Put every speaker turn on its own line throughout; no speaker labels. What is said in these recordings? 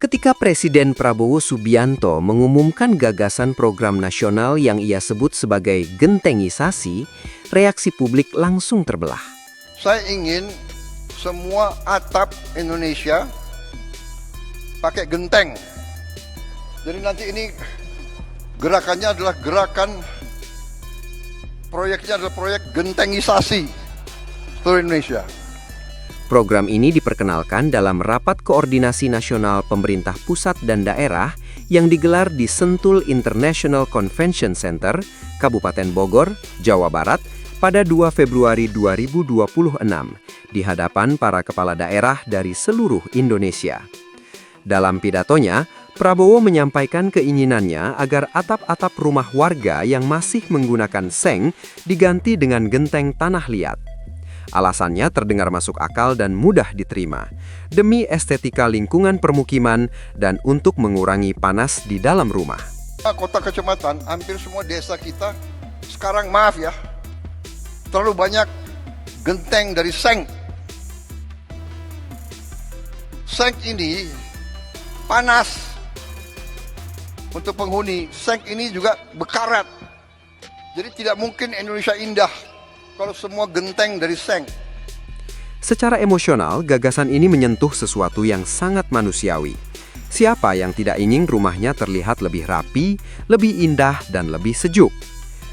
Ketika Presiden Prabowo Subianto mengumumkan gagasan program nasional yang ia sebut sebagai gentengisasi, reaksi publik langsung terbelah.
Saya ingin semua atap Indonesia pakai genteng. Jadi nanti ini gerakannya adalah proyeknya adalah proyek gentengisasi seluruh Indonesia.
Program ini diperkenalkan dalam Rapat Koordinasi Nasional Pemerintah Pusat dan Daerah yang digelar di Sentul International Convention Center, Kabupaten Bogor, Jawa Barat, pada 2 Februari 2026, di hadapan para kepala daerah dari seluruh Indonesia. Dalam pidatonya, Prabowo menyampaikan keinginannya agar atap-atap rumah warga yang masih menggunakan seng diganti dengan genteng tanah liat. Alasannya terdengar masuk akal dan mudah diterima, demi estetika lingkungan permukiman dan untuk mengurangi panas di dalam rumah.
Kota kecamatan, hampir semua desa kita sekarang, maaf ya, terlalu banyak genteng dari seng. Seng ini panas untuk penghuni, seng ini juga bekarat. Jadi tidak mungkin Indonesia indah kalau semua genteng dari seng.
Secara emosional, gagasan ini menyentuh sesuatu yang sangat manusiawi. Siapa yang tidak ingin rumahnya terlihat lebih rapi, lebih indah, dan lebih sejuk?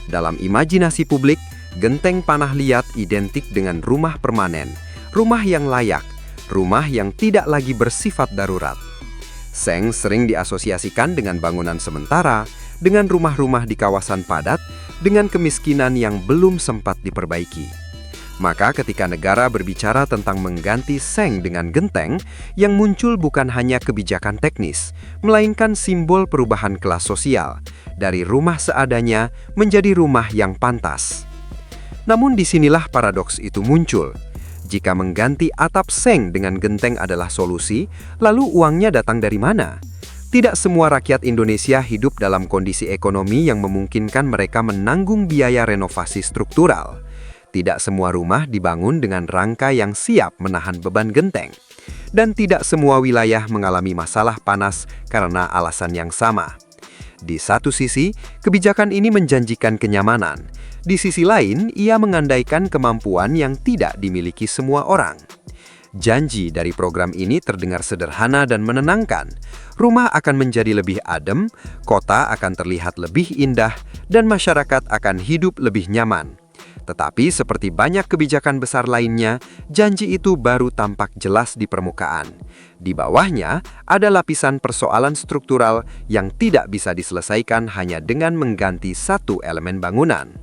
Dalam imajinasi publik, genteng panah liat identik dengan rumah permanen, rumah yang layak, rumah yang tidak lagi bersifat darurat. Seng sering diasosiasikan dengan bangunan sementara, dengan rumah-rumah di kawasan padat, dengan kemiskinan yang belum sempat diperbaiki. Maka ketika negara berbicara tentang mengganti seng dengan genteng, yang muncul bukan hanya kebijakan teknis, melainkan simbol perubahan kelas sosial, dari rumah seadanya menjadi rumah yang pantas. Namun disinilah paradoks itu muncul. Jika mengganti atap seng dengan genteng adalah solusi, lalu uangnya datang dari mana? Tidak semua rakyat Indonesia hidup dalam kondisi ekonomi yang memungkinkan mereka menanggung biaya renovasi struktural. Tidak semua rumah dibangun dengan rangka yang siap menahan beban genteng. Dan tidak semua wilayah mengalami masalah panas karena alasan yang sama. Di satu sisi, kebijakan ini menjanjikan kenyamanan. Di sisi lain, ia mengandaikan kemampuan yang tidak dimiliki semua orang. Janji dari program ini terdengar sederhana dan menenangkan. Rumah akan menjadi lebih adem, kota akan terlihat lebih indah, dan masyarakat akan hidup lebih nyaman. Tetapi seperti banyak kebijakan besar lainnya, janji itu baru tampak jelas di permukaan. Di bawahnya ada lapisan persoalan struktural yang tidak bisa diselesaikan hanya dengan mengganti satu elemen bangunan.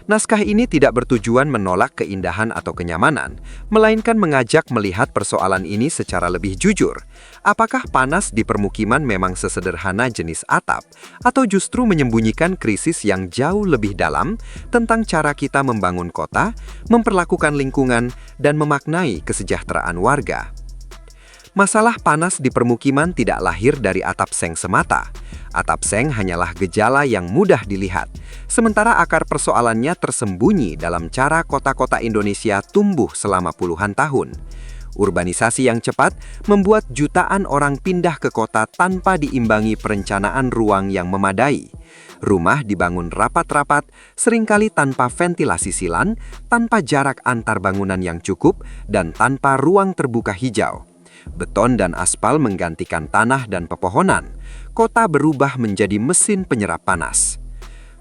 Naskah ini tidak bertujuan menolak keindahan atau kenyamanan, melainkan mengajak melihat persoalan ini secara lebih jujur. Apakah panas di permukiman memang sesederhana jenis atap, atau justru menyembunyikan krisis yang jauh lebih dalam tentang cara kita membangun kota, memperlakukan lingkungan, dan memaknai kesejahteraan warga? Masalah panas di permukiman tidak lahir dari atap seng semata. Atap seng hanyalah gejala yang mudah dilihat, sementara akar persoalannya tersembunyi dalam cara kota-kota Indonesia tumbuh selama puluhan tahun. Urbanisasi yang cepat membuat jutaan orang pindah ke kota tanpa diimbangi perencanaan ruang yang memadai. Rumah dibangun rapat-rapat, seringkali tanpa ventilasi silan, tanpa jarak antar bangunan yang cukup, dan tanpa ruang terbuka hijau. Beton dan aspal menggantikan tanah dan pepohonan. Kota berubah menjadi mesin penyerap panas.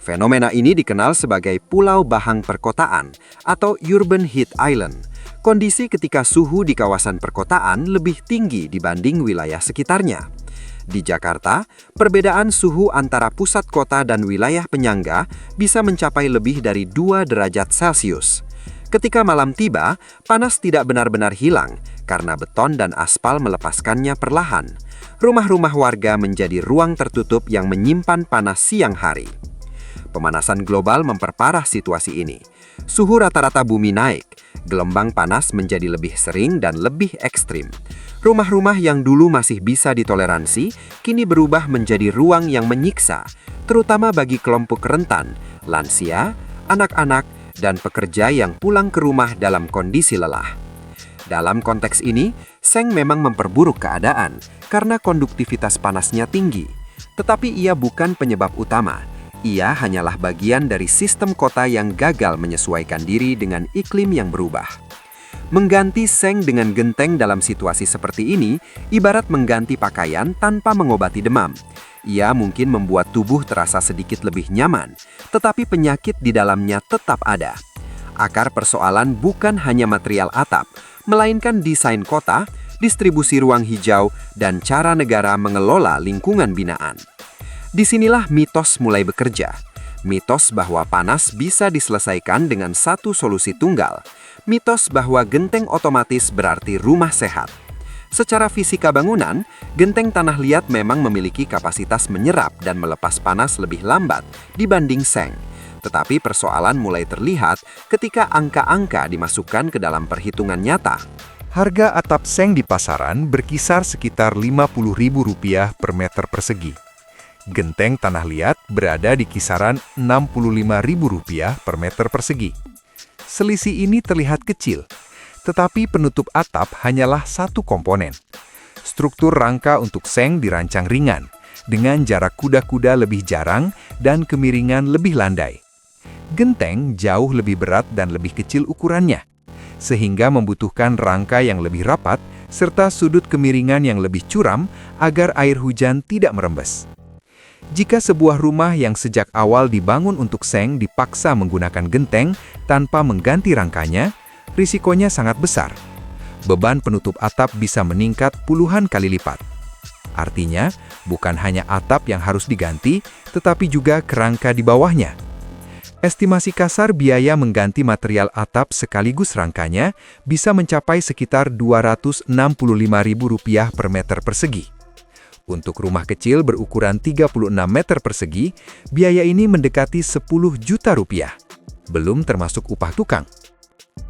Fenomena ini dikenal sebagai Pulau Bahang Perkotaan atau Urban Heat Island. Kondisi ketika suhu di kawasan perkotaan lebih tinggi dibanding wilayah sekitarnya. Di Jakarta, perbedaan suhu antara pusat kota dan wilayah penyangga bisa mencapai lebih dari 2 derajat Celcius. Ketika malam tiba, panas tidak benar-benar hilang karena beton dan aspal melepaskannya perlahan. Rumah-rumah warga menjadi ruang tertutup yang menyimpan panas siang hari. Pemanasan global memperparah situasi ini. Suhu rata-rata bumi naik, gelombang panas menjadi lebih sering dan lebih ekstrim. Rumah-rumah yang dulu masih bisa ditoleransi, kini berubah menjadi ruang yang menyiksa, terutama bagi kelompok rentan, lansia, anak-anak, dan pekerja yang pulang ke rumah dalam kondisi lelah. Dalam konteks ini, seng memang memperburuk keadaan karena konduktivitas panasnya tinggi. Tetapi ia bukan penyebab utama. Ia hanyalah bagian dari sistem kota yang gagal menyesuaikan diri dengan iklim yang berubah. Mengganti seng dengan genteng dalam situasi seperti ini ibarat mengganti pakaian tanpa mengobati demam. Ia mungkin membuat tubuh terasa sedikit lebih nyaman, tetapi penyakit di dalamnya tetap ada. Akar persoalan bukan hanya material atap, melainkan desain kota, distribusi ruang hijau, dan cara negara mengelola lingkungan binaan. Disinilah mitos mulai bekerja. Mitos bahwa panas bisa diselesaikan dengan satu solusi tunggal. Mitos bahwa genteng otomatis berarti rumah sehat. Secara fisika bangunan, genteng tanah liat memang memiliki kapasitas menyerap dan melepas panas lebih lambat dibanding seng. Tetapi persoalan mulai terlihat ketika angka-angka dimasukkan ke dalam perhitungan nyata.
Harga atap seng di pasaran berkisar sekitar Rp50.000 per meter persegi. Genteng tanah liat berada di kisaran Rp65.000 per meter persegi. Selisih ini terlihat kecil, tetapi penutup atap hanyalah satu komponen. Struktur rangka untuk seng dirancang ringan, dengan jarak kuda-kuda lebih jarang dan kemiringan lebih landai. Genteng jauh lebih berat dan lebih kecil ukurannya, sehingga membutuhkan rangka yang lebih rapat serta sudut kemiringan yang lebih curam agar air hujan tidak merembes. Jika sebuah rumah yang sejak awal dibangun untuk seng dipaksa menggunakan genteng tanpa mengganti rangkanya, risikonya sangat besar. Beban penutup atap bisa meningkat puluhan kali lipat. Artinya, bukan hanya atap yang harus diganti, tetapi juga kerangka di bawahnya. Estimasi kasar biaya mengganti material atap sekaligus rangkanya bisa mencapai sekitar Rp265.000 per meter persegi. Untuk rumah kecil berukuran 36 meter persegi, biaya ini mendekati Rp10 juta, belum termasuk upah tukang.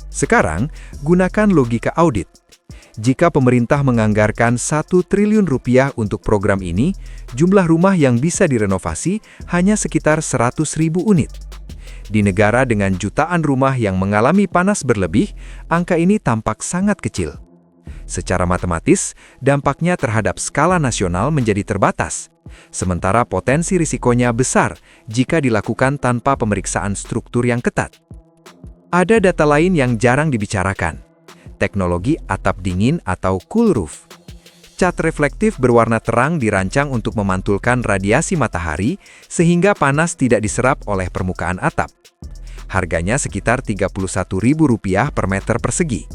Sekarang, gunakan logika audit. Jika pemerintah menganggarkan Rp1 triliun untuk program ini, jumlah rumah yang bisa direnovasi hanya sekitar 100.000 unit. Di negara dengan jutaan rumah yang mengalami panas berlebih, angka ini tampak sangat kecil. Secara matematis, dampaknya terhadap skala nasional menjadi terbatas, sementara potensi risikonya besar jika dilakukan tanpa pemeriksaan struktur yang ketat. Ada data lain yang jarang dibicarakan, teknologi atap dingin atau cool roof. Cat reflektif berwarna terang dirancang untuk memantulkan radiasi matahari sehingga panas tidak diserap oleh permukaan atap. Harganya sekitar Rp31.000 per meter persegi.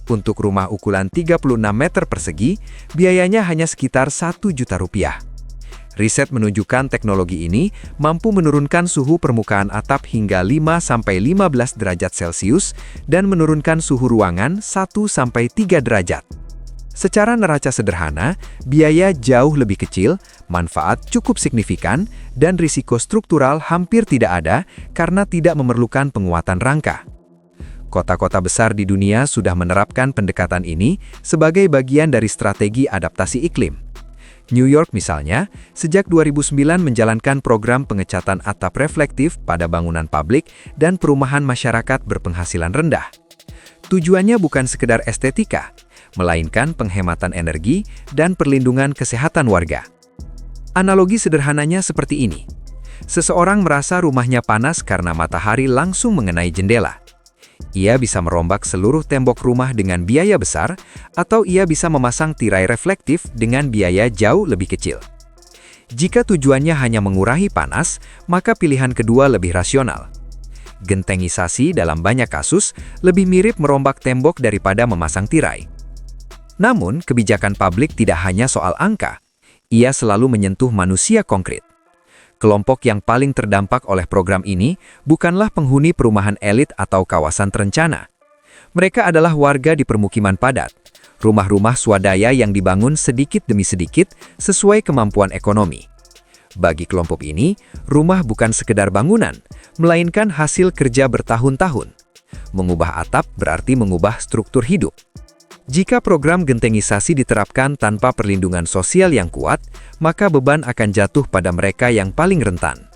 Untuk rumah ukuran 36 meter persegi, biayanya hanya sekitar Rp1 juta. Riset menunjukkan teknologi ini mampu menurunkan suhu permukaan atap hingga 5-15 derajat Celcius dan menurunkan suhu ruangan 1-3 derajat. Secara neraca sederhana, biaya jauh lebih kecil, manfaat cukup signifikan, dan risiko struktural hampir tidak ada karena tidak memerlukan penguatan rangka. Kota-kota besar di dunia sudah menerapkan pendekatan ini sebagai bagian dari strategi adaptasi iklim. New York misalnya, sejak 2009 menjalankan program pengecatan atap reflektif pada bangunan publik dan perumahan masyarakat berpenghasilan rendah. Tujuannya bukan sekedar estetika, melainkan penghematan energi dan perlindungan kesehatan warga. Analogi sederhananya seperti ini. Seseorang merasa rumahnya panas karena matahari langsung mengenai jendela. Ia bisa merombak seluruh tembok rumah dengan biaya besar, atau ia bisa memasang tirai reflektif dengan biaya jauh lebih kecil. Jika tujuannya hanya mengurangi panas, maka pilihan kedua lebih rasional. Gentengisasi dalam banyak kasus lebih mirip merombak tembok daripada memasang tirai. Namun, kebijakan publik tidak hanya soal angka. Ia selalu menyentuh manusia konkret. Kelompok yang paling terdampak oleh program ini bukanlah penghuni perumahan elit atau kawasan terencana. Mereka adalah warga di permukiman padat, rumah-rumah swadaya yang dibangun sedikit demi sedikit sesuai kemampuan ekonomi. Bagi kelompok ini, rumah bukan sekedar bangunan, melainkan hasil kerja bertahun-tahun. Mengubah atap berarti mengubah struktur hidup. Jika program gentengisasi diterapkan tanpa perlindungan sosial yang kuat, maka beban akan jatuh pada mereka yang paling rentan.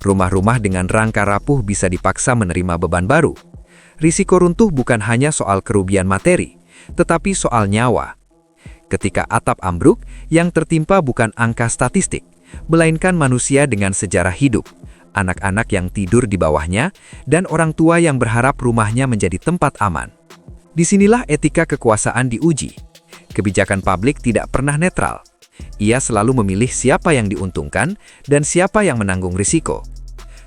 Rumah-rumah dengan rangka rapuh bisa dipaksa menerima beban baru. Risiko runtuh bukan hanya soal kerugian materi, tetapi soal nyawa. Ketika atap ambruk, yang tertimpa bukan angka statistik, melainkan manusia dengan sejarah hidup, anak-anak yang tidur di bawahnya, dan orang tua yang berharap rumahnya menjadi tempat aman. Disinilah etika kekuasaan diuji. Kebijakan publik tidak pernah netral. Ia selalu memilih siapa yang diuntungkan dan siapa yang menanggung risiko.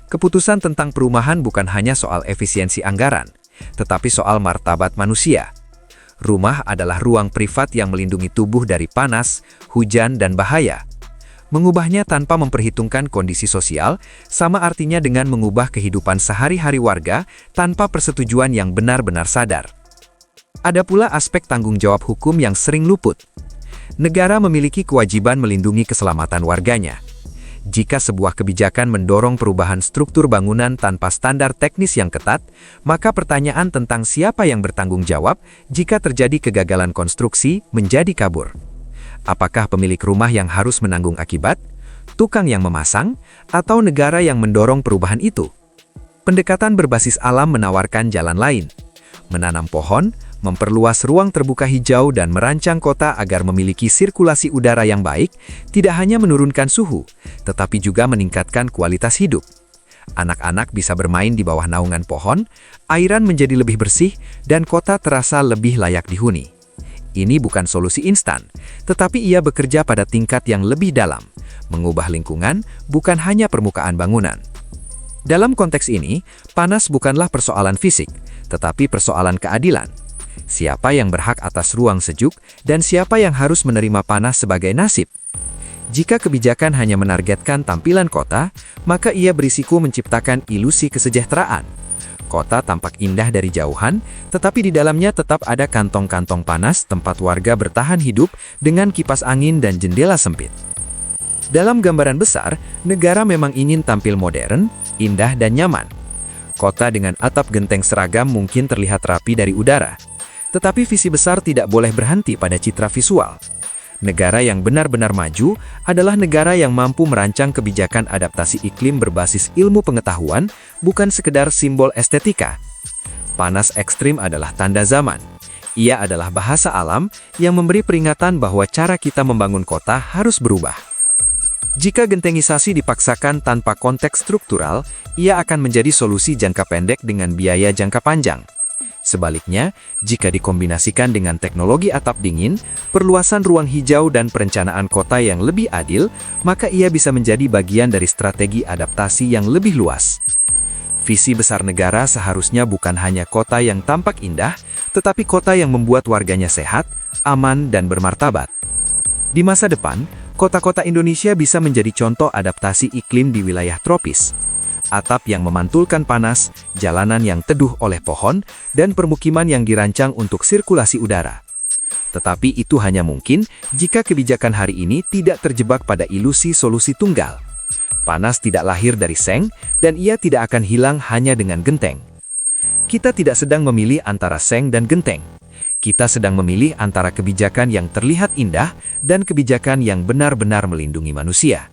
Keputusan tentang perumahan bukan hanya soal efisiensi anggaran, tetapi soal martabat manusia. Rumah adalah ruang privat yang melindungi tubuh dari panas, hujan, dan bahaya. Mengubahnya tanpa memperhitungkan kondisi sosial sama artinya dengan mengubah kehidupan sehari-hari warga tanpa persetujuan yang benar-benar sadar. Ada pula aspek tanggung jawab hukum yang sering luput. Negara memiliki kewajiban melindungi keselamatan warganya. Jika sebuah kebijakan mendorong perubahan struktur bangunan tanpa standar teknis yang ketat, maka pertanyaan tentang siapa yang bertanggung jawab jika terjadi kegagalan konstruksi menjadi kabur. Apakah pemilik rumah yang harus menanggung akibat, tukang yang memasang, atau negara yang mendorong perubahan itu? Pendekatan berbasis alam menawarkan jalan lain. Menanam pohon, memperluas ruang terbuka hijau dan merancang kota agar memiliki sirkulasi udara yang baik, tidak hanya menurunkan suhu, tetapi juga meningkatkan kualitas hidup. Anak-anak bisa bermain di bawah naungan pohon, airan menjadi lebih bersih, dan kota terasa lebih layak dihuni. Ini bukan solusi instan, tetapi ia bekerja pada tingkat yang lebih dalam, mengubah lingkungan, bukan hanya permukaan bangunan. Dalam konteks ini, panas bukanlah persoalan fisik, tetapi persoalan keadilan. Siapa yang berhak atas ruang sejuk dan siapa yang harus menerima panas sebagai nasib? Jika kebijakan hanya menargetkan tampilan kota, maka ia berisiko menciptakan ilusi kesejahteraan. Kota tampak indah dari jauhan, tetapi di dalamnya tetap ada kantong-kantong panas tempat warga bertahan hidup dengan kipas angin dan jendela sempit. Dalam gambaran besar, negara memang ingin tampil modern, indah dan nyaman. Kota dengan atap genteng seragam mungkin terlihat rapi dari udara. Tetapi visi besar tidak boleh berhenti pada citra visual. Negara yang benar-benar maju adalah negara yang mampu merancang kebijakan adaptasi iklim berbasis ilmu pengetahuan, bukan sekedar simbol estetika. Panas ekstrim adalah tanda zaman. Ia adalah bahasa alam yang memberi peringatan bahwa cara kita membangun kota harus berubah. Jika gentengisasi dipaksakan tanpa konteks struktural, ia akan menjadi solusi jangka pendek dengan biaya jangka panjang. Sebaliknya, jika dikombinasikan dengan teknologi atap dingin, perluasan ruang hijau dan perencanaan kota yang lebih adil, maka ia bisa menjadi bagian dari strategi adaptasi yang lebih luas. Visi besar negara seharusnya bukan hanya kota yang tampak indah, tetapi kota yang membuat warganya sehat, aman, dan bermartabat. Di masa depan, kota-kota Indonesia bisa menjadi contoh adaptasi iklim di wilayah tropis. Atap yang memantulkan panas, jalanan yang teduh oleh pohon, dan permukiman yang dirancang untuk sirkulasi udara. Tetapi itu hanya mungkin jika kebijakan hari ini tidak terjebak pada ilusi solusi tunggal. Panas tidak lahir dari seng, dan ia tidak akan hilang hanya dengan genteng. Kita tidak sedang memilih antara seng dan genteng. Kita sedang memilih antara kebijakan yang terlihat indah dan kebijakan yang benar-benar melindungi manusia.